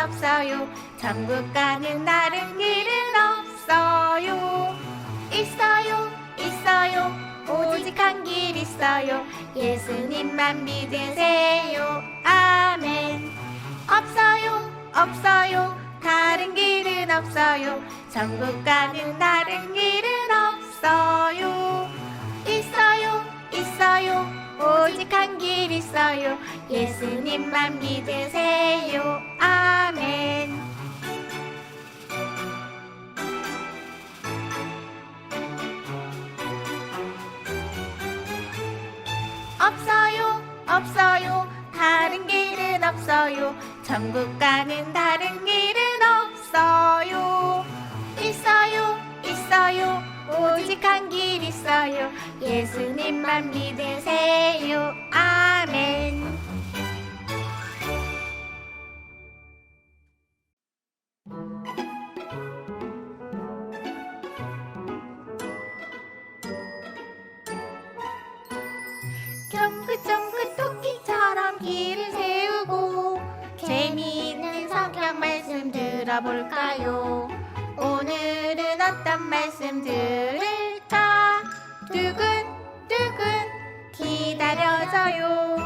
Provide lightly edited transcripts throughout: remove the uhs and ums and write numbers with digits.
없어요. 천국 가는 다른 길은 없어요. 있어요, 있어요. 오직 한 길 있어요. 예수님만 믿으세요. 아멘. 없어요, 없어요. 다른 길은 없어요. 천국 가는 다른 길은 없어요. 있어요, 있어요. 오직 한 길 있어요. 예수님만 믿으세요. 아멘. 없어요, 없어요. 다른 길은 없어요. 천국 가는 다른 길은 없어요. 있어요, 있어요. 오직 한 길 있어요. 예수님만 믿으세요. 아멘. 쫑긋쫑긋 토끼처럼 길을 세우고 재미있는 성경 말씀 들어볼까요? 오늘은 어떤 말씀 들을까? 두근두근 기다려져요.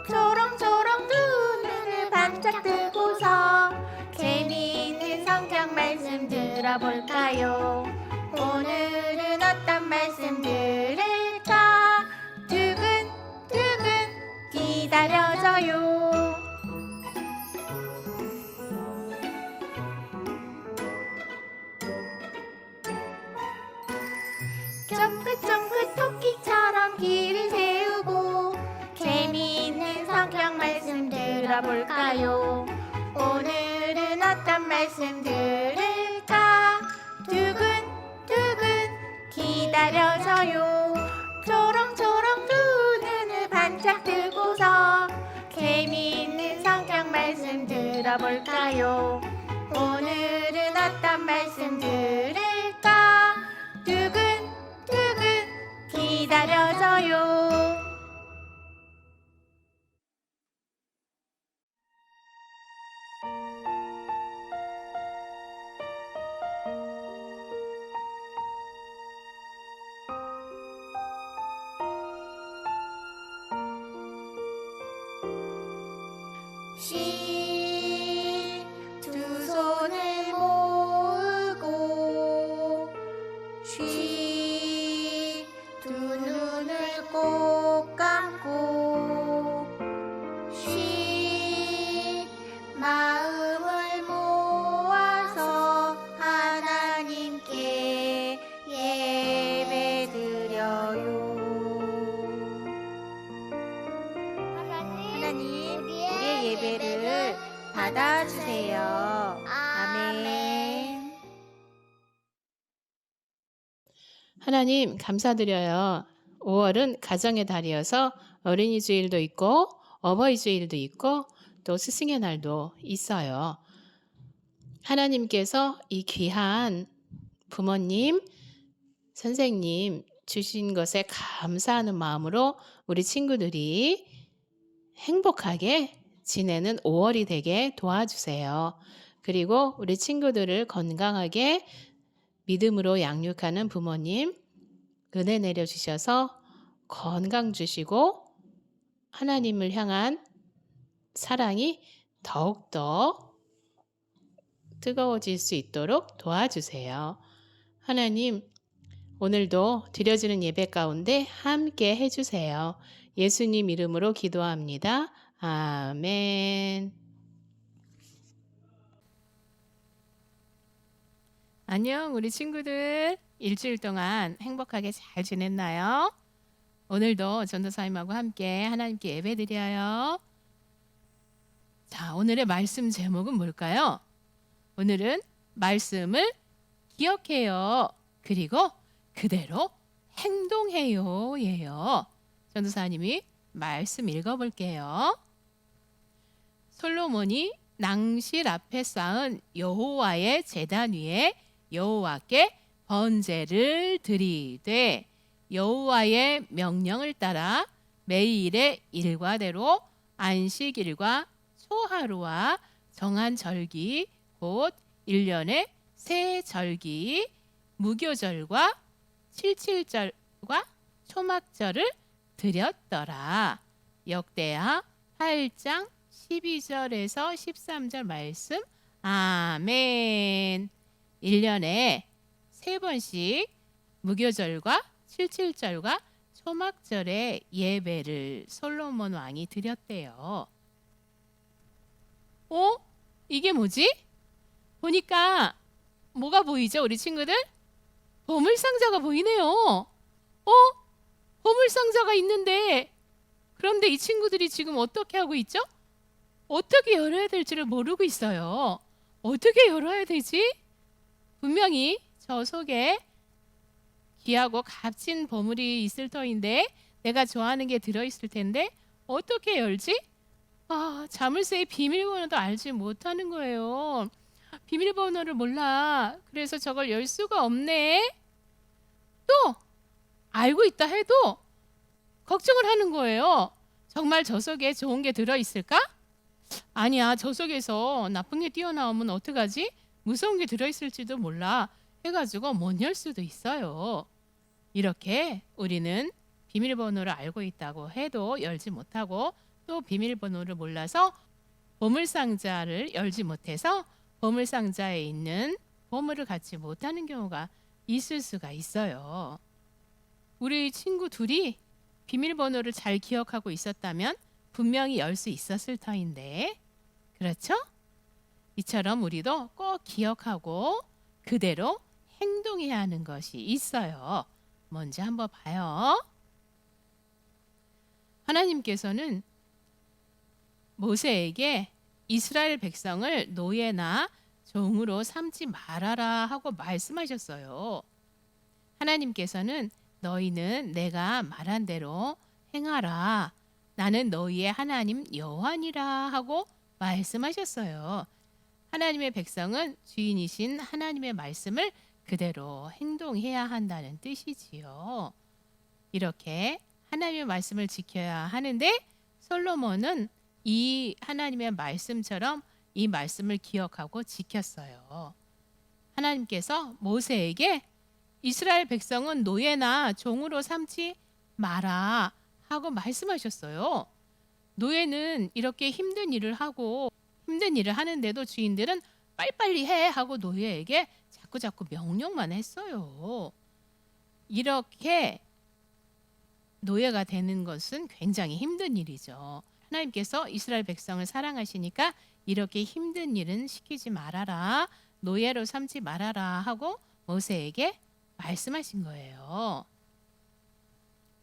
초롱초롱 두 눈을 반짝 뜨고서 재미있는 성경 말씀 들어볼까요? 오늘은 어떤 말씀 들을까? 두근두근 기다려져요. 쫑긋쫑긋 토끼처럼 길을 세우고 재미있는 성경 말씀 들어볼까요? 오늘은 어떤 말씀 들을까? 두근두근 기다려져요. 초롱초롱 두 눈을 반짝 뜨고서 재미있는 성경 말씀 들어볼까요? 오늘은 어떤 말씀 들을까? 두근두근 기다려져요. 두 손을 모으고 두 눈을 꼭 감고 마음을 모아서 하나님께 예배드려요. 하나님, 우리의 예배를 받아주세요. 아멘. 하나님 감사드려요. 5월은 가정의 달이어서 어린이 주일도 있고 어버이 주일도 있고 또 스승의 날도 있어요. 하나님께서 이 귀한 부모님, 선생님 주신 것에 감사하는 마음으로 우리 친구들이 행복하게 지내는 5월이 되게 도와주세요. 그리고 우리 친구들을 건강하게 믿음으로 양육하는 부모님 은혜 내려주셔서 건강 주시고 하나님을 향한 사랑이 더욱더 뜨거워질 수 있도록 도와주세요. 하나님, 오늘도 드려지는 예배 가운데 함께 해주세요. 예수님 이름으로 기도합니다. 아멘. 안녕, 우리 친구들. 일주일 동안 행복하게 잘 지냈나요? 오늘도 전도사님하고 함께 하나님께 예배드려요. 자, 오늘의 말씀 제목은 뭘까요? 오늘은 말씀을 기억해요. 그리고 그대로 행동해요. 예요. 전도사님이 말씀 읽어볼게요. 솔로몬이 낭실 앞에 쌓은 여호와의 제단 위에 여호와께 번제를 드리되 여호와의 명령을 따라 매일의 일과대로 안식일과 초하루와 정한 절기 곧 1년에 세 절기 무교절과 칠칠절과 초막절을 드렸더라. 역대하 8장 12절에서 13절 말씀. 아멘. 1년에 세 번씩 무교절과 칠칠절과 초막절의 예배를 솔로몬 왕이 드렸대요. 이게 뭐지? 보니까 뭐가 보이죠, 우리 친구들? 보물상자가 보이네요. 보물상자가 있는데, 그런데 이 친구들이 지금 어떻게 하고 있죠? 어떻게 열어야 될지를 모르고 있어요. 어떻게 열어야 되지? 분명히 저 속에 귀하고 값진 보물이 있을 터인데, 내가 좋아하는 게 들어있을 텐데 어떻게 열지? 자물쇠의 비밀번호도 알지 못하는 거예요. 비밀번호를 몰라. 그래서 저걸 열 수가 없네. 또 알고 있다 해도 걱정을 하는 거예요. 정말 저 속에 좋은 게 들어있을까? 아니야, 저 속에서 나쁜 게 튀어나오면 어떡하지? 무서운 게 들어있을지도 몰라 해가지고 못 열 수도 있어요. 이렇게 우리는 비밀번호를 알고 있다고 해도 열지 못하고, 또 비밀번호를 몰라서 보물상자를 열지 못해서 보물상자에 있는 보물을 갖지 못하는 경우가 있을 수가 있어요. 우리 친구 둘이 비밀번호를 잘 기억하고 있었다면 분명히 열 수 있었을 터인데, 그렇죠? 이처럼 우리도 꼭 기억하고 그대로 행동해야 하는 것이 있어요. 먼저 한번 봐요. 하나님께서는 모세에게 이스라엘 백성을 노예나 종으로 삼지 말아라 하고 말씀하셨어요. 하나님께서는 너희는 내가 말한 대로 행하라. 나는 너희의 하나님 여호와니라 하고 말씀하셨어요. 하나님의 백성은 주인이신 하나님의 말씀을 그대로 행동해야 한다는 뜻이지요. 이렇게 하나님의 말씀을 지켜야 하는데, 솔로몬은 이 하나님의 말씀처럼 이 말씀을 기억하고 지켰어요. 하나님께서 모세에게 이스라엘 백성은 노예나 종으로 삼지 마라 하고 말씀하셨어요. 노예는 이렇게 힘든 일을 하는데도 주인들은 빨리빨리 해 하고 노예에게 자꾸 명령만 했어요. 이렇게 노예가 되는 것은 굉장히 힘든 일이죠. 하나님께서 이스라엘 백성을 사랑하시니까 이렇게 힘든 일은 시키지 말아라, 노예로 삼지 말아라 하고 모세에게 말씀하신 거예요.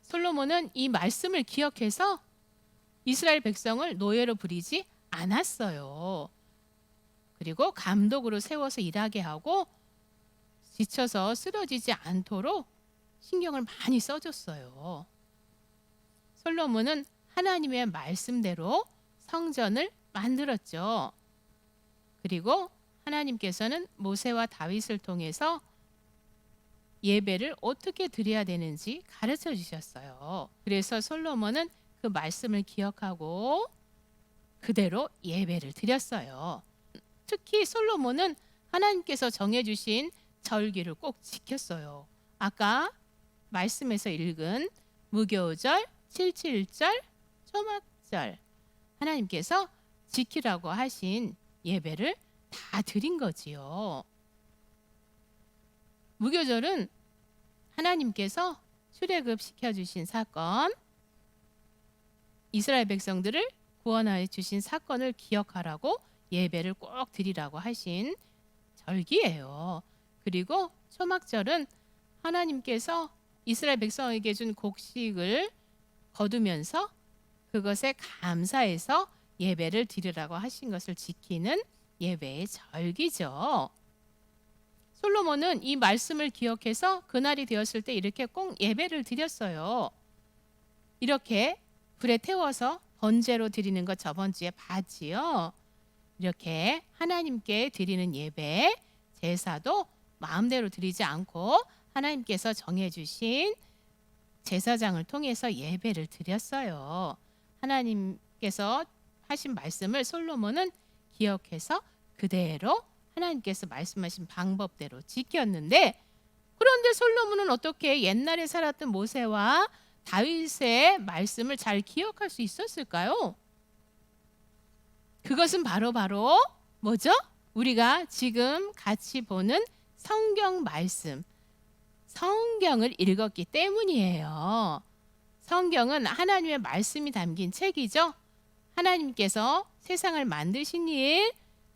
솔로몬은 이 말씀을 기억해서 이스라엘 백성을 노예로 부리지 않았어요. 그리고 감독으로 세워서 일하게 하고 지쳐서 쓰러지지 않도록 신경을 많이 써줬어요. 솔로몬은 하나님의 말씀대로 성전을 만들었죠. 그리고 하나님께서는 모세와 다윗을 통해서 예배를 어떻게 드려야 되는지 가르쳐 주셨어요. 그래서 솔로몬은 그 말씀을 기억하고 그대로 예배를 드렸어요. 특히 솔로몬은 하나님께서 정해주신 절기를 꼭 지켰어요. 아까 말씀에서 읽은 무교절, 칠칠절, 초막절, 하나님께서 지키라고 하신 예배를 다 드린 거지요. 무교절은 하나님께서 출애굽 시켜주신 사건, 이스라엘 백성들을 구원하여 주신 사건을 기억하라고 예배를 꼭 드리라고 하신 절기예요. 그리고 초막절은 하나님께서 이스라엘 백성에게 준 곡식을 거두면서 그것에 감사해서 예배를 드리라고 하신 것을 지키는 예배의 절기죠. 솔로몬은 이 말씀을 기억해서 그날이 되었을 때 이렇게 꼭 예배를 드렸어요. 이렇게 불에 태워서 번제로 드리는 것 저번 주에 봤지요. 이렇게 하나님께 드리는 예배, 제사도 마음대로 드리지 않고 하나님께서 정해주신 제사장을 통해서 예배를 드렸어요. 하나님께서 하신 말씀을 솔로몬은 기억해서 그대로 하나님께서 말씀하신 방법대로 지켰는데, 그런데 솔로몬은 어떻게 옛날에 살았던 모세와 다윗의 말씀을 잘 기억할 수 있었을까요? 그것은 바로 뭐죠? 우리가 지금 같이 보는 성경 말씀, 성경을 읽었기 때문이에요. 성경은 하나님의 말씀이 담긴 책이죠. 하나님께서 세상을 만드신 일,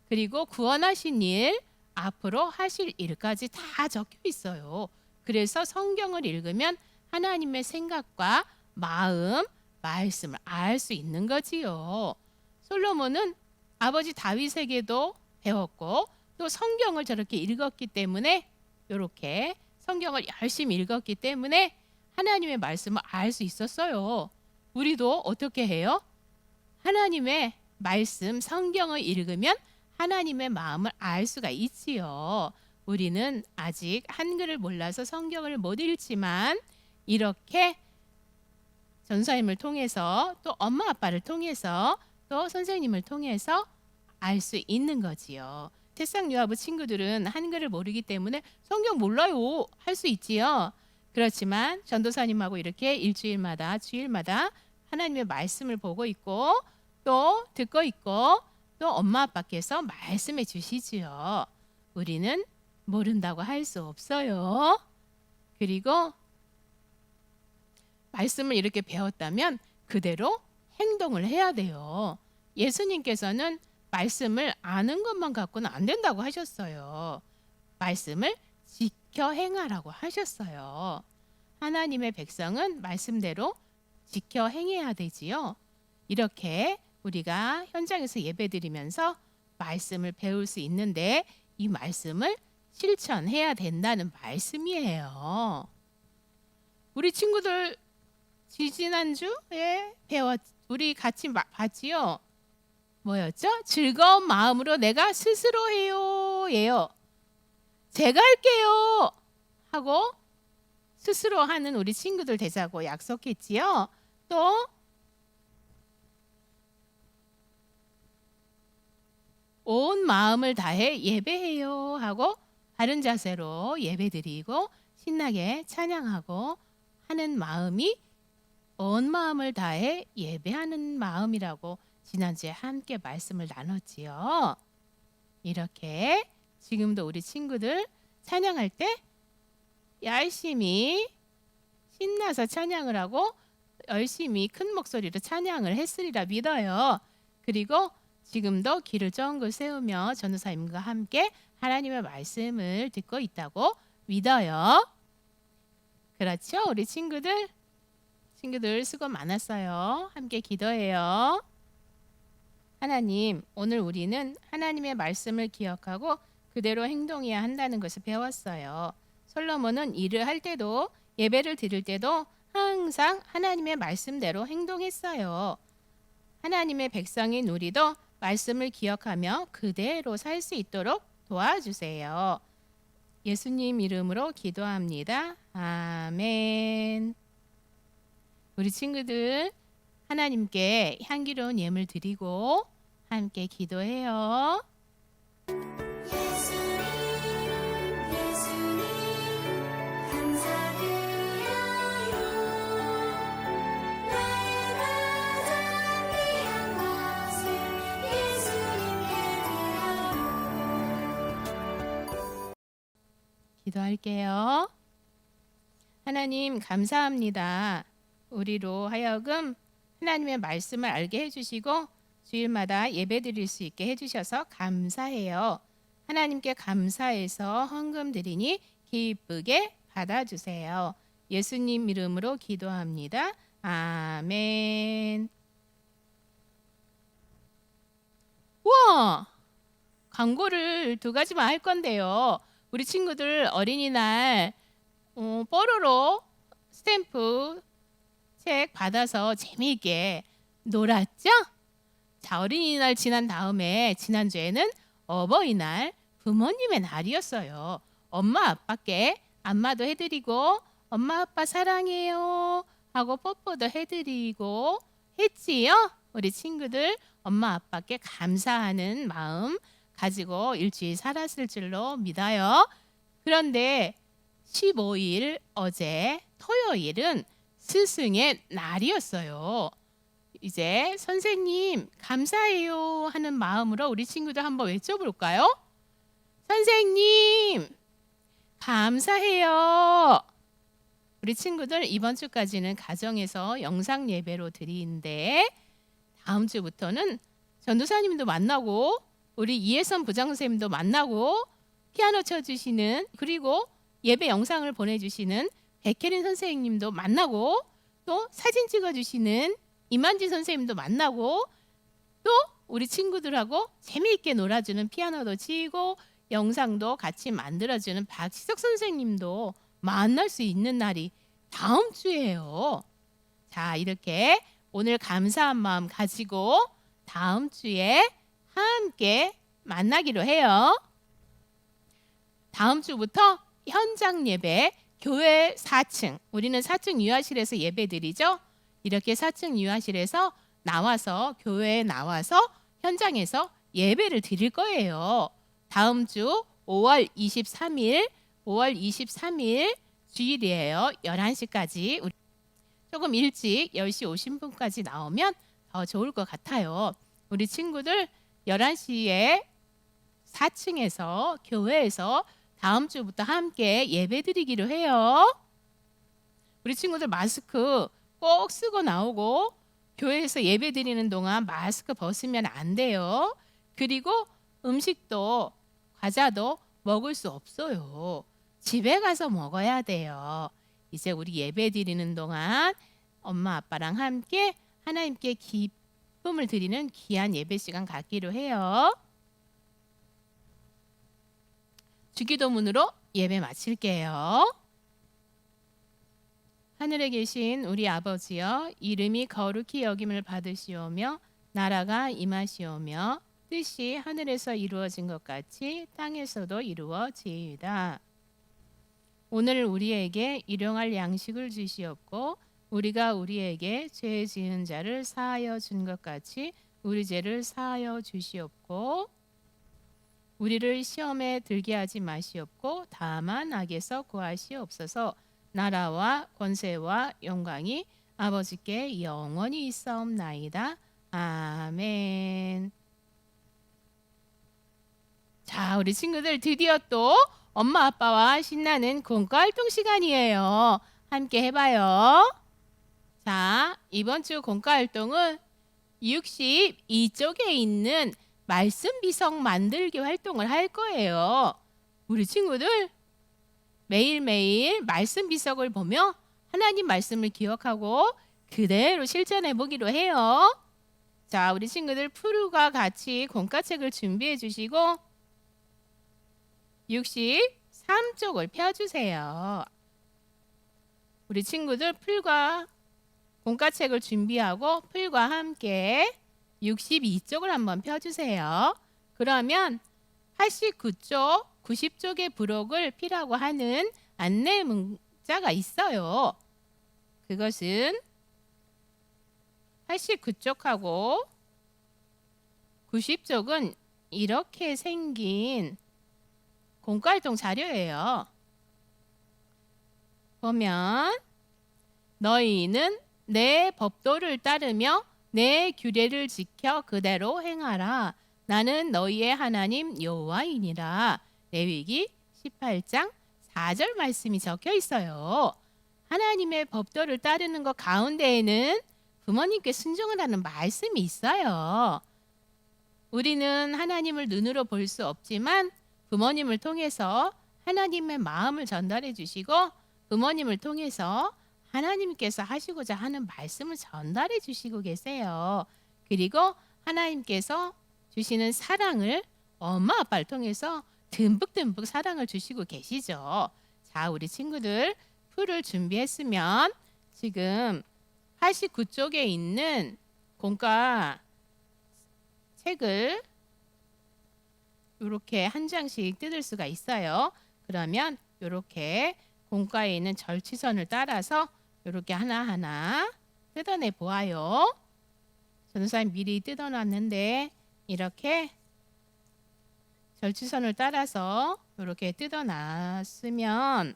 그리고 구원하신 일, 앞으로 하실 일까지 다 적혀 있어요. 그래서 성경을 읽으면 하나님의 생각과 마음, 말씀을 알 수 있는 거지요. 솔로몬은 아버지 다윗에게도 배웠고 또 성경을 저렇게 읽었기 때문에, 이렇게 성경을 열심히 읽었기 때문에 하나님의 말씀을 알 수 있었어요. 우리도 어떻게 해요? 하나님의 말씀, 성경을 읽으면 하나님의 마음을 알 수가 있지요. 우리는 아직 한글을 몰라서 성경을 못 읽지만 이렇게 전사님을 통해서, 또 엄마 아빠를 통해서, 또 선생님을 통해서 알 수 있는 거지요. 새싹 유아부 친구들은 한글을 모르기 때문에 성경 몰라요 할 수 있지요. 그렇지만 전도사님하고 이렇게 일주일마다, 주일마다 하나님의 말씀을 보고 있고 또 듣고 있고 또 엄마 아빠께서 말씀해 주시지요. 우리는 모른다고 할 수 없어요. 그리고 말씀을 이렇게 배웠다면 그대로 행동을 해야 돼요. 예수님께서는 말씀을 아는 것만 갖고는 안 된다고 하셨어요. 말씀을 지켜 행하라고 하셨어요. 하나님의 백성은 말씀대로 지켜 행해야 되지요. 이렇게 우리가 현장에서 예배드리면서 말씀을 배울 수 있는데 이 말씀을 실천해야 된다는 말씀이에요. 우리 친구들 지지난주에 우리 같이 봤지요. 뭐였죠? 즐거운 마음으로 내가 스스로 해요 예요. 제가 할게요 하고 스스로 하는 우리 친구들 되자고 약속했지요. 또 온 마음을 다해 예배해요 하고 바른 자세로 예배드리고 신나게 찬양하고 하는 마음이 온 마음을 다해 예배하는 마음이라고 지난주에 함께 말씀을 나눴지요. 이렇게 지금도 우리 친구들 찬양할 때 열심히 신나서 찬양을 하고 열심히 큰 목소리로 찬양을 했으리라 믿어요. 그리고 지금도 길을 쫑긋 세우며 전도사님과 함께 하나님의 말씀을 듣고 있다고 믿어요. 그렇죠? 우리 친구들 수고 많았어요. 함께 기도해요. 하나님, 오늘 우리는 하나님의 말씀을 기억하고 그대로 행동해야 한다는 것을 배웠어요. 솔로몬은 일을 할 때도 예배를 드릴 때도 항상 하나님의 말씀대로 행동했어요. 하나님의 백성인 우리도 말씀을 기억하며 그대로 살 수 있도록 도와주세요. 예수님 이름으로 기도합니다. 아멘. 우리 친구들 하나님께 향기로운 예물 드리고 함께 기도해요. 예수님 감사드려요. 내가 장미한 것을 예수님께 드려요. 기도할게요. 하나님 감사합니다. 우리로 하여금 하나님의 말씀을 알게 해주시고 주일마다 예배드릴 수 있게 해주셔서 감사해요. 하나님께 감사해서 헌금 드리니 기쁘게 받아주세요. 예수님 이름으로 기도합니다. 아멘. 우와! 광고를 2가지만 할 건데요. 우리 친구들 어린이날 뽀로로 스탬프 책 받아서 재미있게 놀았죠? 자, 어린이날 지난 다음에 지난주에는 어버이날, 부모님의 날이었어요. 엄마 아빠께 안마도 해드리고 엄마 아빠 사랑해요 하고 뽀뽀도 해드리고 했지요? 우리 친구들 엄마 아빠께 감사하는 마음 가지고 일주일 살았을 줄로 믿어요. 그런데 15일 어제 토요일은 스승의 날이었어요. 이제 선생님 감사해요 하는 마음으로 우리 친구들 한번 외쳐볼까요? 선생님 감사해요. 우리 친구들 이번 주까지는 가정에서 영상 예배로 드리는데 다음 주부터는 전도사님도 만나고 우리 이혜선 부장선생님도 만나고 피아노 쳐주시는 그리고 예배 영상을 보내주시는 백혜린 선생님도 만나고 또 사진 찍어주시는 이만지 선생님도 만나고 또 우리 친구들하고 재미있게 놀아주는 피아노도 치고 영상도 같이 만들어주는 박시석 선생님도 만날 수 있는 날이 다음 주예요. 자, 이렇게 오늘 감사한 마음 가지고 다음 주에 함께 만나기로 해요. 다음 주부터 현장 예배, 교회 4층, 우리는 4층 유아실에서 예배 드리죠. 이렇게 4층 유아실에서 나와서 교회에 나와서 현장에서 예배를 드릴 거예요. 다음 주 5월 23일 주일이에요. 11시까지 조금 일찍 10시 50분까지 나오면 더 좋을 것 같아요. 우리 친구들 11시에 4층에서 교회에서 다음 주부터 함께 예배 드리기로 해요. 우리 친구들 마스크 꼭 쓰고 나오고 교회에서 예배 드리는 동안 마스크 벗으면 안 돼요. 그리고 음식도 과자도 먹을 수 없어요. 집에 가서 먹어야 돼요. 이제 우리 예배 드리는 동안 엄마 아빠랑 함께 하나님께 기쁨을 드리는 귀한 예배 시간 갖기로 해요. 주기도문으로 예배 마칠게요. 하늘에 계신 우리 아버지여, 이름이 거룩히 여김을 받으시오며 나라가 임하시오며 뜻이 하늘에서 이루어진 것 같이 땅에서도 이루어지이다. 오늘 우리에게 일용할 양식을 주시옵고 우리가 우리에게 죄 지은 자를 사하여 준 것 같이 우리 죄를 사하여 주시옵고 우리를 시험에 들게 하지 마시옵고 다만 악에서 구하시옵소서. 나라와 권세와 영광이 아버지께 영원히 있사옵나이다. 아멘. 자, 우리 친구들 드디어 또 엄마 아빠와 신나는 공과 활동 시간이에요. 함께 해봐요. 자, 이번 주 공과 활동은 62쪽에 있는 말씀 비석 만들기 활동을 할 거예요. 우리 친구들 매일매일 말씀 비석을 보며 하나님 말씀을 기억하고 그대로 실천해 보기로 해요. 자, 우리 친구들 푸르가 같이 공과책을 준비해 주시고 63쪽을 펴주세요. 우리 친구들 풀과 공과책을 준비하고 풀과 함께 62쪽을 한번 펴주세요. 그러면 89쪽, 90쪽의 부록을 피라고 하는 안내 문자가 있어요. 그것은 89쪽하고 90쪽은 이렇게 생긴 공과활동 자료예요. 보면 너희는 내 법도를 따르며 내 규례를 지켜 그대로 행하라. 나는 너희의 하나님 여호와이니라. 레위기 18장 4절 말씀이 적혀 있어요. 하나님의 법도를 따르는 것 가운데에는 부모님께 순종하라는 말씀이 있어요. 우리는 하나님을 눈으로 볼 수 없지만 부모님을 통해서 하나님의 마음을 전달해 주시고 부모님을 통해서 하나님께서 하시고자 하는 말씀을 전달해 주시고 계세요. 그리고 하나님께서 주시는 사랑을 엄마 아빠를 통해서 듬뿍듬뿍 사랑을 주시고 계시죠. 자, 우리 친구들 풀을 준비했으면 지금 89쪽에 있는 공과 책을 이렇게 한 장씩 뜯을 수가 있어요. 그러면 이렇게 공과에 있는 절취선을 따라서 이렇게 하나하나 뜯어내 보아요. 전도사님 미리 뜯어놨는데 이렇게 절취선을 따라서 이렇게 뜯어놨으면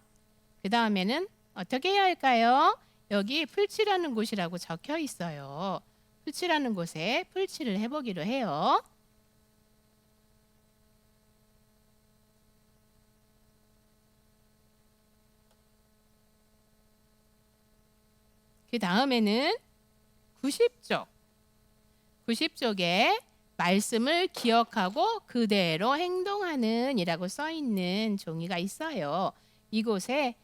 그 다음에는 어떻게 해야 할까요? 여기 풀칠하는 곳이라고 적혀 있어요. 풀칠하는 곳에 풀칠을 해보기로 해요. 그 다음에는 90쪽. 90쪽에 말씀을 기억하고 그대로 행동하는 이라고 써 있는 종이가 있어요. 이곳에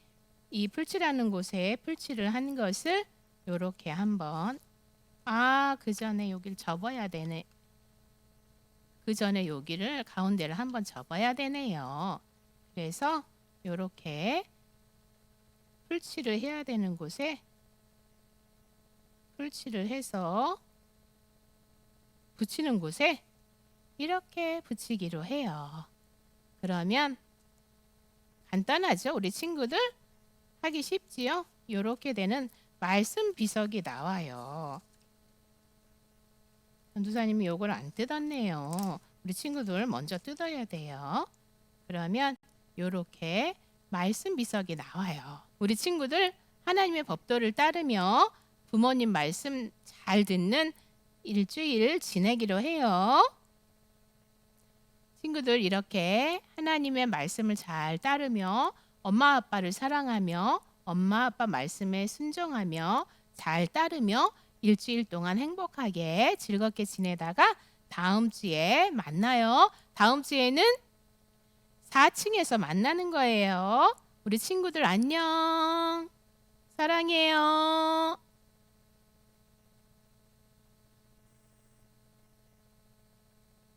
이 풀칠하는 곳에 풀칠을 한 것을 요렇게 한번 그 전에 여기를 접어야 되네. 그 전에 여기를 가운데를 한번 접어야 되네요. 그래서 요렇게 풀칠을 해야 되는 곳에 풀칠을 해서 붙이는 곳에 이렇게 붙이기로 해요. 그러면 간단하죠? 우리 친구들 하기 쉽지요? 이렇게 되는 말씀 비석이 나와요. 전도사님이 요걸 안 뜯었네요. 우리 친구들 먼저 뜯어야 돼요. 그러면 요렇게 말씀 비석이 나와요. 우리 친구들 하나님의 법도를 따르며 부모님 말씀 잘 듣는 일주일 지내기로 해요. 친구들 이렇게 하나님의 말씀을 잘 따르며 엄마 아빠를 사랑하며 엄마 아빠 말씀에 순종하며 잘 따르며 일주일 동안 행복하게 즐겁게 지내다가 다음 주에 만나요. 다음 주에는 4층에서 만나는 거예요. 우리 친구들 안녕. 사랑해요.